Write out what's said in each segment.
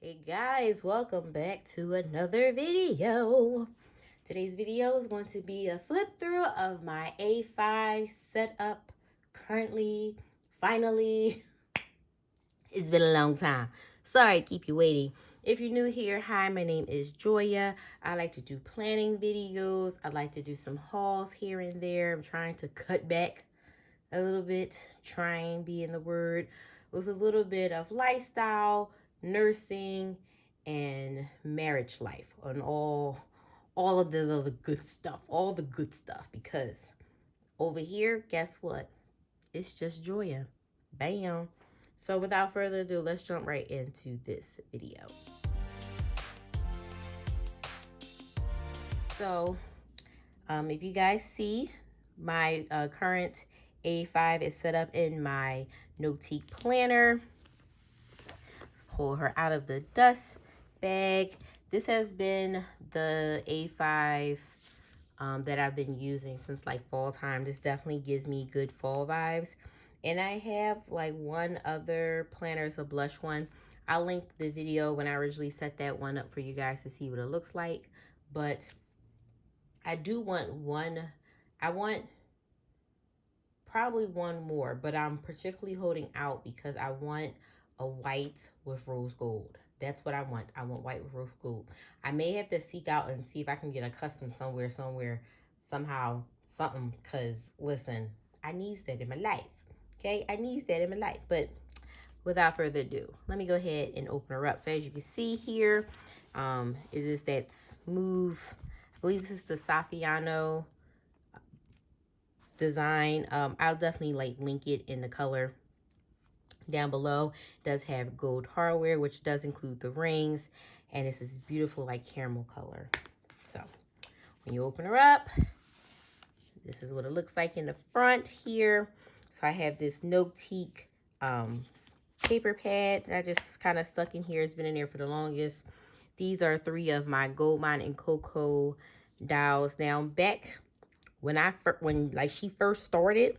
Hey guys, welcome back to another video. Today's video is going to be a flip through of my A5 setup. Currently, finally, it's been a long time. Sorry to keep you waiting. If you're new here, hi, my name is Joia. I like to do planning videos. I like to do some hauls here and there. I'm trying to cut back a little bit, trying being the word, with a little bit of lifestyle, nursing, and marriage life, and all of the other good stuff, all the good stuff. Because over here, guess what? It's just Joia. Bam. So without further ado, let's jump right into this video. So, if you guys see, my current A5 is set up in my Notiq planner. Let's pull her out of the dust bag. This has been the A5 that I've been using since like fall time. This definitely gives me good fall vibes. And I have like one other planner, it's a blush one. I'll link the video when I originally set that one up for you guys to see what it looks like. But I do want one, I want probably one more, but I'm particularly holding out because I want a white with rose gold. That's what I want. I want white with rose gold. I may have to seek out and see if I can get a custom somewhere, somehow, something, because listen, I need that in my life. Okay, I need that in my life. But without further ado, let me go ahead and open her up. So as you can see here, is this that smooth, I believe this is the Saffiano design. I'll definitely like link it in the color down below. It does have gold hardware, which does include the rings, and this is beautiful like caramel color. So when you open her up, this is what it looks like in the front here. So I have this Notiq paper pad that I just kind of stuck in here. It's been in there for the longest. These are 3 of my Goldmine CoCo dowels. Now back when like she first started,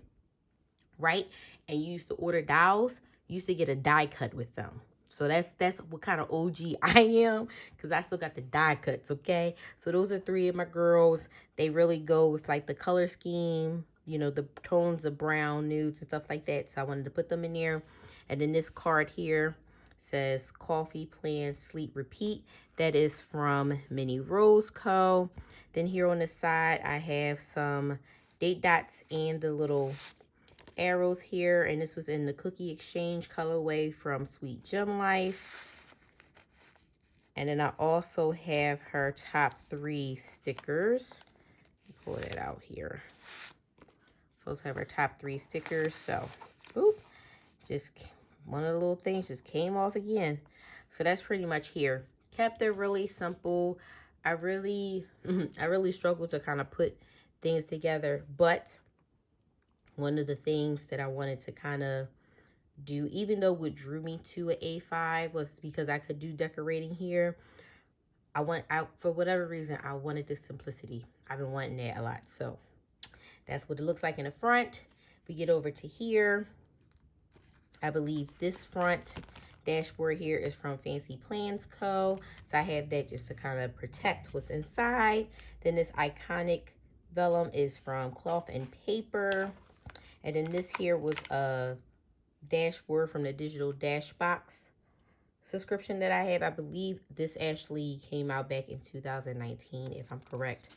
right, and you used to order dowels, you used to get a die cut with them. So that's what kind of OG I am, because I still got the die cuts, okay? So those are 3 of my girls. They really go with like the color scheme, you know, the tones of brown, nudes, and stuff like that. So I wanted to put them in there. And then this card here says coffee, plan, sleep, repeat. That is from Minnie Rose Co. Then here on the side, I have some date dots and the little arrows here. And this was in the Cookie Exchange colorway from Sweet Gem Lifw. And then I also have her top 3 stickers. Pull that out here. So let's have her top 3 stickers. So, oop, just one of the little things just came off again. So that's pretty much here. Kept it really simple. I really struggled to kind of put things together, but one of the things that I wanted to kind of do, even though what drew me to an A5 was because I could do decorating here, for whatever reason, I wanted the simplicity. I've been wanting that a lot. So that's what it looks like in the front. If we get over to here, I believe this front dashboard here is from Fancy Plans Co. So I have that just to kind of protect what's inside. Then this iconic vellum is from Cloth and Paper. And then this here was a dashboard from the digital Dashbox subscription that I have. I believe this actually came out back in 2019, if I'm correct.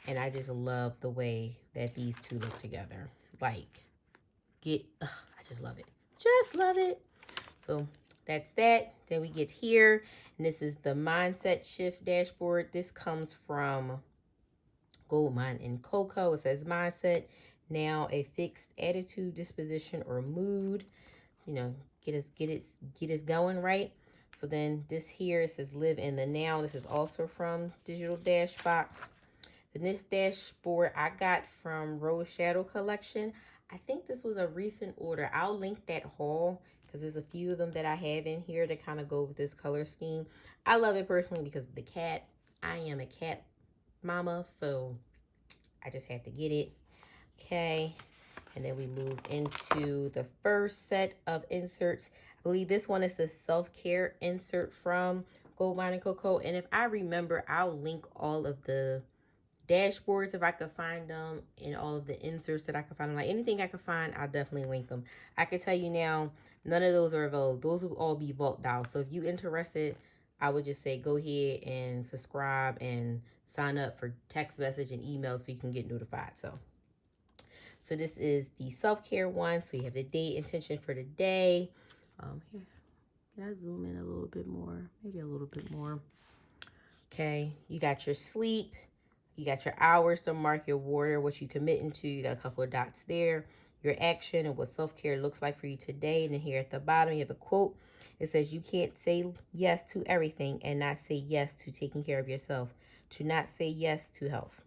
And I just love the way that these 2 look together. Like, I just love it. Just love it. So that's that. Then we get here, and this is the Mindset Shift dashboard. This comes from Goldmine CoCo. It says mindset, now a fixed attitude, disposition, or mood. You know, get us going, right? So then this here, it says live in the now. This is also from Digital Dashbox. Then this dashboard I got from Rose Shadow Collection. I think this was a recent order. I'll link that haul because there's a few of them that I have in here that kind of go with this color scheme. I love it personally because of the cat. I am a cat mama, so I just had to get it. Okay. And then we move into the first set of inserts. I believe this one is the self-care insert from Goldmine CoCo. And if I remember, I'll link all of the dashboards if I could find them, and all of the inserts that I could find. Like anything I could find, I'll definitely link them. I can tell you now, none of those are available. Those will all be vault dials. So if you're interested, I would just say go ahead and subscribe and sign up for text message and email so you can get notified. So this is the self-care one. So you have the date, intention for the day. Here, can I zoom in a little bit more? Maybe a little bit more. Okay, you got your sleep. You got your hours to mark, your water, what you committing to. You got a couple of dots there. Your action and what self-care looks like for you today. And then here at the bottom, you have a quote. It says, you can't say yes to everything and not say yes to taking care of yourself. To not say yes to health.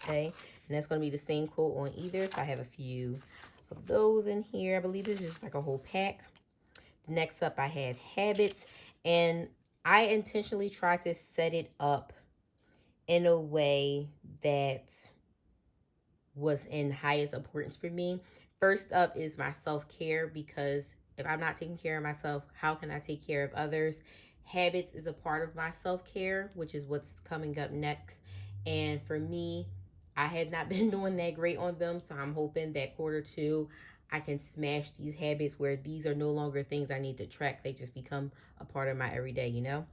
Okay, and that's going to be the same quote on either. So I have a few of those in here. I believe this is just like a whole pack. Next up, I have habits. And I intentionally tried to set it up in a way that was in highest importance for me. First up is my self-care, because if I'm not taking care of myself, how can I take care of others? Habits is a part of my self-care, which is what's coming up next. And for me, I have not been doing that great on them. So I'm hoping that Q2, I can smash these habits where these are no longer things I need to track. They just become a part of my everyday, you know?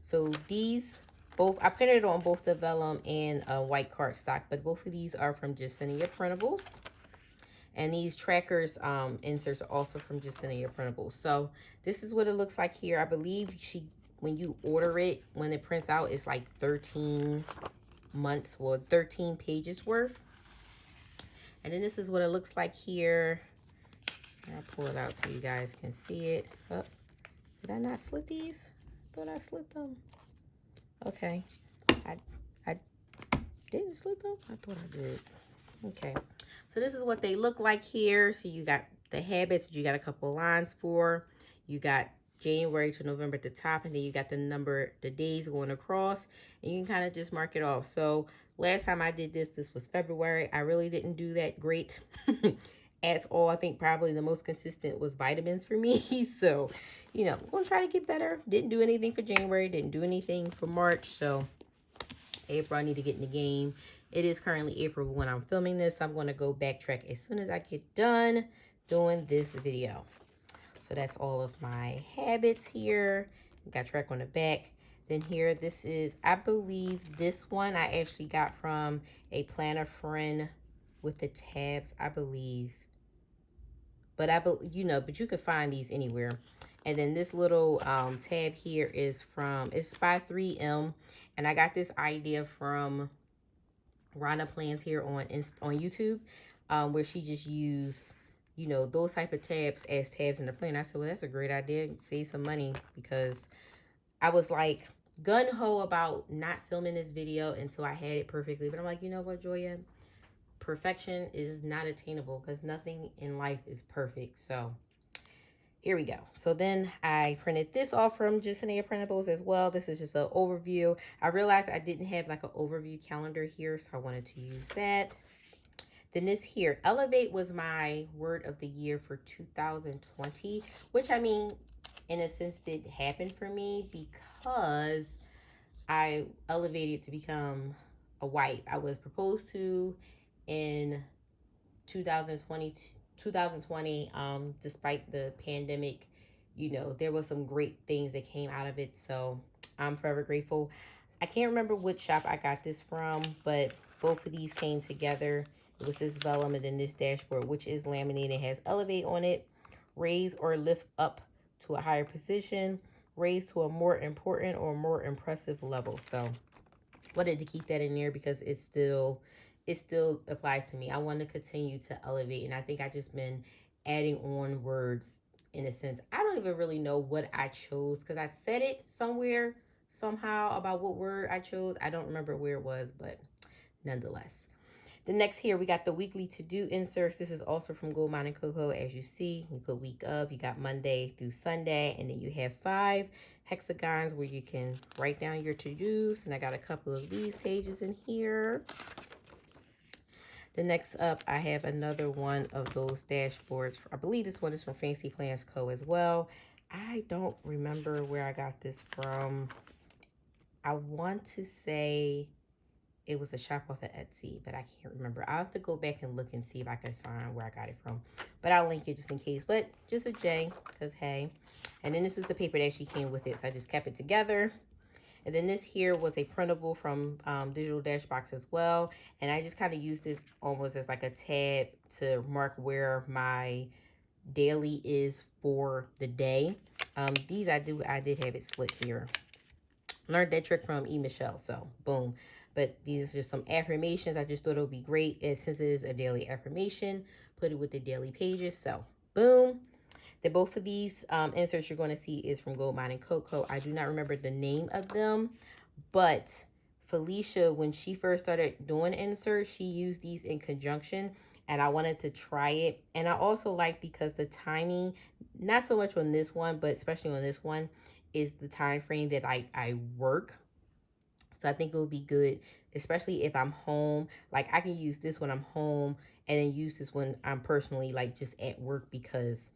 So these both, I printed on both the vellum and white cardstock, but both of these are from JamisonReidDesigns Printables. And these trackers inserts are also from JamisonReidDesigns Printables. So this is what it looks like here. I believe when you order it, when it prints out, it's like 13 months, well, 13 pages worth. And then this is what it looks like here. I'll pull it out so you guys can see it. Oh, did I not slit these? I thought I slit them. Okay, I didn't slit them. I thought I did. Okay, so this is what they look like here. So you got the habits that you got a couple of lines for. You got January to November at the top, and then you got the number, the days going across, and you can kind of just mark it off. So last time I did this was February. I really didn't do that great at all. I think probably the most consistent was vitamins for me. So, you know, I'm gonna try to get better. Didn't do anything for January, didn't do anything for March. So April, I need to get in the game. It is currently April when I'm filming this. I'm going to go backtrack as soon as I get done doing this video. So that's all of my habits here. Got track on the back. Then here, this is, I believe this one I actually got from a planner friend with the tabs, I believe. But you know, but you can find these anywhere. And then this little tab here is it's by 3M. And I got this idea from Rhonda Plans here on YouTube, where she just used, you know, those type of tabs as tabs in the plan. I said, well, that's a great idea. Save some money, because I was like gun-ho about not filming this video until I had it perfectly. But I'm like, you know what, Joia? Perfection is not attainable, because nothing in life is perfect. So here we go. So then I printed this off from JamisonReidDesigns Printables as well. This is just an overview. I realized I didn't have like an overview calendar here, so I wanted to use that. Then this here, Elevate, was my word of the year for 2020, which, I mean, in a sense did happen for me, because I elevated to become a wife. I was proposed to in 2020, despite the pandemic. You know, there was some great things that came out of it, so I'm forever grateful. I can't remember which shop I got this from, but both of these came together. It was this vellum and then this dashboard, which is laminated, has Elevate on it. Raise or lift up to a higher position, raise to a more important or more impressive level. So wanted to keep that in there because it still applies to me. I want to continue to elevate, and I think I just been adding on words in a sense. I don't even really know what I chose, because I said it somewhere somehow about what word I chose. I don't remember where it was, but nonetheless. The next here, we got the weekly to-do inserts. This is also from Goldmine CoCo. As you see, you put week of, you got Monday through Sunday, and then you have 5 hexagons where you can write down your to-dos. And I got a couple of these pages in here. The next up, I have another one of those dashboards. I believe this one is from Fancy Plans Co. as well. I don't remember where I got this from. I want to say it was a shop off of Etsy, but I can't remember. I'll have to go back and look and see if I can find where I got it from. But I'll link it just in case. But just a J, because hey. And then this was the paper that actually came with it, so I just kept it together. And then this here was a printable from Digital Dashbox as well. And I just kind of used this almost as like a tab to mark where my daily is for the day. These I did have it split here. Learned that trick from Michelle, so boom. But these are just some affirmations. I just thought it would be great, and since it is a daily affirmation, put it with the daily pages. So boom. Both of these inserts you're going to see is from Goldmine CoCo. I do not remember the name of them, but Felicia, when she first started doing inserts, she used these in conjunction, and I wanted to try it. And I also like because the timing, not so much on this one, but especially on this one, is the time frame that I work. So I think it would be good, especially if I'm home. Like I can use this when I'm home and then use this when I'm personally like just at work because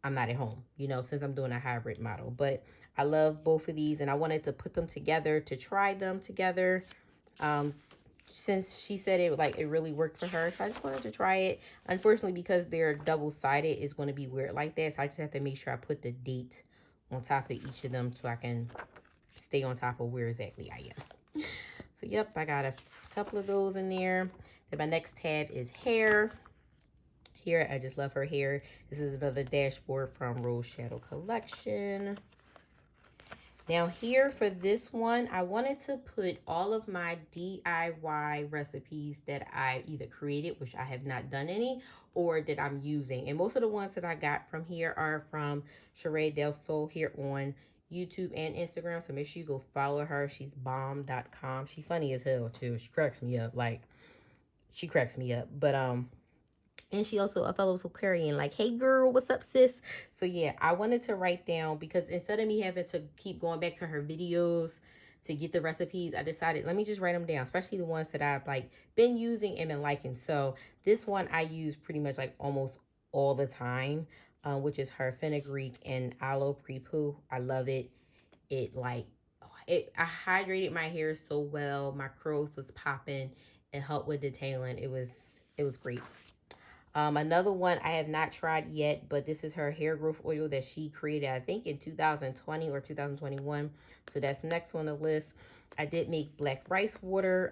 I'm not at home, you know, since I'm doing a hybrid model. But I love both of these and I wanted to put them together to try them together. Since she said it really worked for her, so I just wanted to try it. Unfortunately, because they're double-sided, it's going to be weird like that. So I just have to make sure I put the date on top of each of them so I can stay on top of where exactly I am. So yep, I got a couple of those in there. Then my next tab is hair. Here, I just love her hair. This is another dashboard from Rose Shadow Collection. Now here for this one, I wanted to put all of my DIY recipes that I either created, which I have not done any, or that I'm using. And most of the ones that I got from here are from Sheree Del Sol here on YouTube and Instagram. So make sure you go follow her. She's bomb.com. She funny as hell too. She cracks me up. Like, she cracks me up. But and she also a fellow Aquarian, like, hey girl, what's up, sis? So yeah, I wanted to write down, because instead of me having to keep going back to her videos to get the recipes, I decided, let me just write them down, especially the ones that I've like been using and been liking. So this one I use pretty much like almost all the time, which is her fenugreek and aloe pre-poo. I love it. I hydrated my hair so well. My curls was popping. It helped with detailing. It was great. Another one I have not tried yet, but this is her hair growth oil that she created, I think in 2020 or 2021. So that's next on the list. I did make black rice water.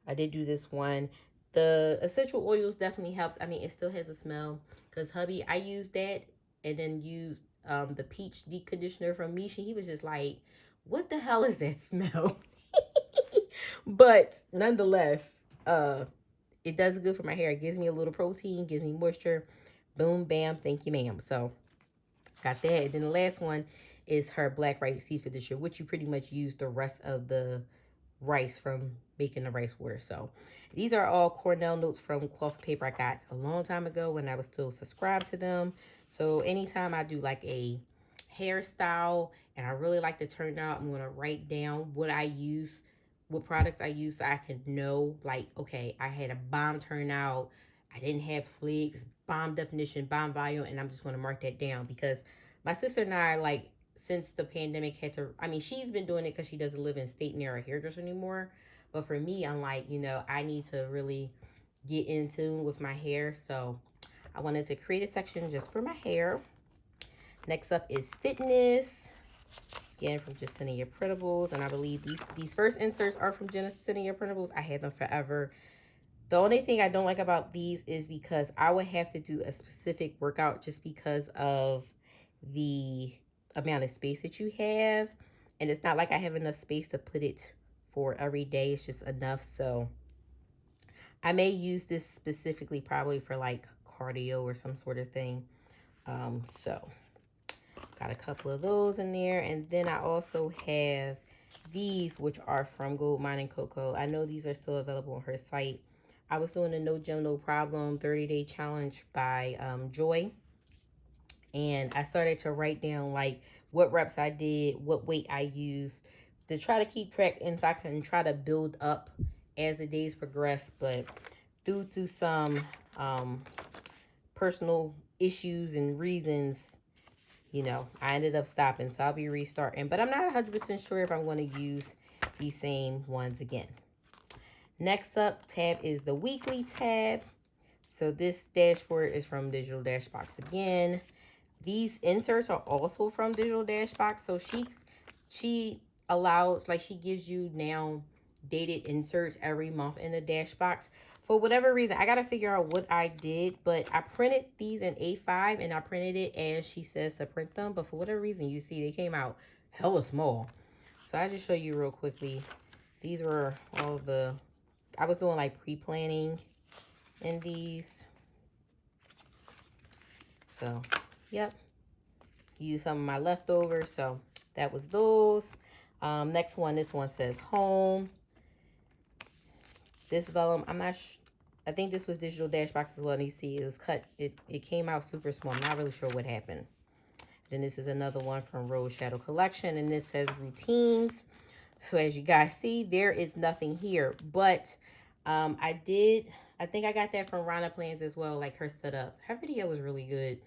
I did do this one. The essential oils definitely helps. I mean, it still has a smell because hubby, I used that and then used the peach deep conditioner from Misha. He was just like, what the hell is that smell? But nonetheless, it does good for my hair. It gives me a little protein, gives me moisture. Boom, bam, thank you, ma'am. So, got that. And then the last one is her black rice seafood dish, which you pretty much use the rest of the rice from making the rice water. So, these are all Cornell notes from cloth paper I got a long time ago when I was still subscribed to them. So, anytime I do like a hairstyle and I really like to turn out, I'm going to write down what I use, what products I use, so I can know, like, okay, I had a bomb turnout, I didn't have flicks, bomb definition, bomb volume, and I'm just going to mark that down because my sister and I, like, since the pandemic had to, I mean, she's been doing it because she doesn't live in state near a hairdresser anymore, but for me, I'm like, you know, I need to really get in tune with my hair, so I wanted to create a section just for my hair. Next up is fitness. Again, from Justjoia Printables, and I believe these first inserts are from Justjoia Printables. I had them forever. The only thing I don't like about these is because I would have to do a specific workout just because of the amount of space that you have, and it's not like I have enough space to put it for every day. It's just enough. So I may use this specifically probably for like cardio or some sort of thing. So got a couple of those in there. And then I also have these, which are from Goldmine CoCo. I know these are still available on her site. I was doing a No Gym, No Problem 30-day challenge by Joia. And I started to write down like what reps I did, what weight I used to try to keep track and so I can try to build up as the days progress. But due to some personal issues and reasons, you know, I ended up stopping. So I'll be restarting. But I'm not 100% sure if I'm going to use these same ones again. Next up tab is the weekly tab. So this dashboard is from Digital Dashbox again. These inserts are also from Digital Dashbox. So she allows, like, she gives you now dated inserts every month in the Dashbox. For whatever reason, I got to figure out what I did, but I printed these in A5 and I printed it as she says to print them. But for whatever reason, you see they came out hella small. So I'll just show you real quickly. These were all the, I was doing like pre-planning in these. So, yep. Use some of my leftovers. So that was those. Next one, this one says home. This vellum, I'm not sure. I think this was Digital Dashbox as well. And you see it was cut. It came out super small. I'm not really sure what happened. Then this is another one from Rose Shadow Collection. And this says routines. So as you guys see, there is nothing here. But I think I got that from Rana Plans as well. Like her setup. Her video was really good.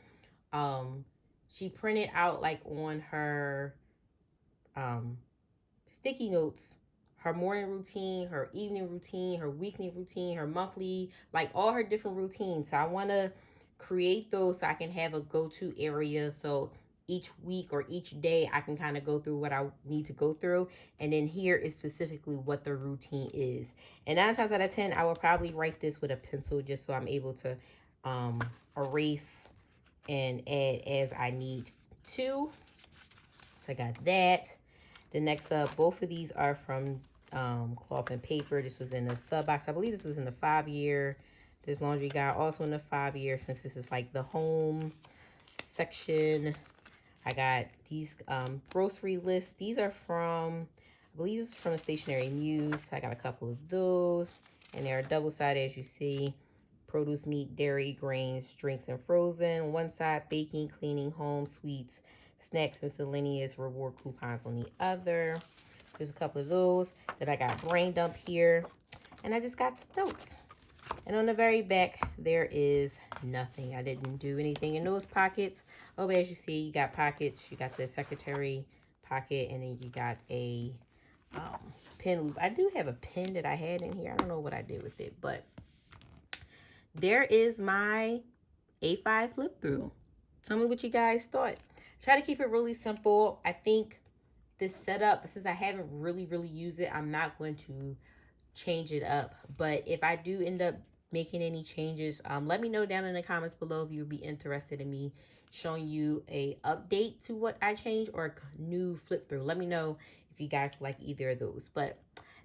She printed out like on her sticky notes her morning routine, her evening routine, her weekly routine, her monthly, like all her different routines. So I want to create those so I can have a go-to area. So each week or each day I can kind of go through what I need to go through. And then here is specifically what the routine is. And 9 times out of 10, I will probably write this with a pencil just so I'm able to erase and add as I need to. So I got that. The next up, both of these are from Cloth and Paper. This was in the sub box. I believe this was in the 5-year. This laundry guide also in the 5-year, since this is like the home section. I got these grocery lists. These are from, I believe this is from the stationery Muse. I got a couple of those. And they're double-sided, as you see. Produce, meat, dairy, grains, drinks, and frozen. One side, baking, cleaning, home, sweets, snacks, miscellaneous, reward coupons on the other. There's a couple of those. Then I got brain dump here. And I just got some notes. And on the very back, there is nothing. I didn't do anything in those pockets. Oh, but as you see, you got pockets. You got the secretary pocket, and then you got a pen loop. I do have a pen that I had in here. I don't know what I did with it, but there is my A5 flip through. Tell me what you guys thought. Try to keep it really simple. I think this setup, since I haven't really used it, I'm not going to change it up. But if I do end up making any changes, let me know down in the comments below if you would be interested in me showing you a update to what I changed or a new flip through. Let me know if you guys like either of those. But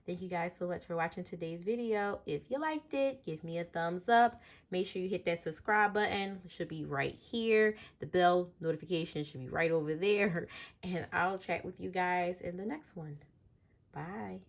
thank you guys so much for watching today's video. If you liked it, give me a thumbs up. Make sure you hit that subscribe button. It should be right here. The bell notification should be right over there. And I'll chat with you guys in the next one. Bye.